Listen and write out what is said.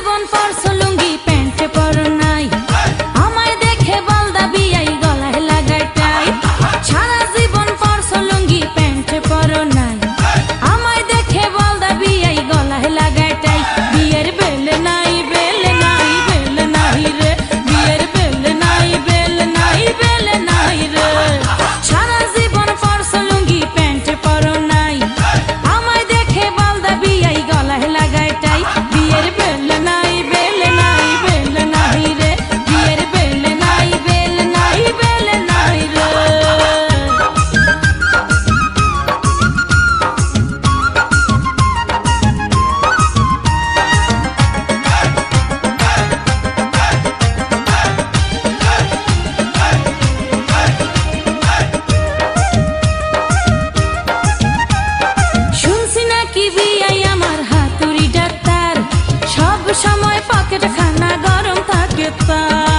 জীবন পরছো লুঙ্গি pant পরো নাই, আমায় দেখে বলদা বিয়াই গলায় লাগায় টাই। সারা জীবন পরছো লুঙ্গি প্যান্ট পরো নাই, আমায় দেখে বলদা বিয়াই গলায় লাগায় টাই। বিয়ের বেল নাই বেল নাই বেল নাই রে, বিয়ের বেল নাই বেল নাই বেল নাই রে। সারা জীবন পরছো লুঙ্গি প্যান্ট পরো নাই, আমায় দেখে বলদা বিয়াই গলায় লাগায় টাই। বিয়ের বেল নাই বেল নাই বেল নাই রে, বিয়ের বেল নাই বেল নাই বেল নাই রে। শুনছি নাকি বিয়াই আমার হাতুড়ি ডাক্তার, সব সময় পকেট খানা গরম থাকে তার।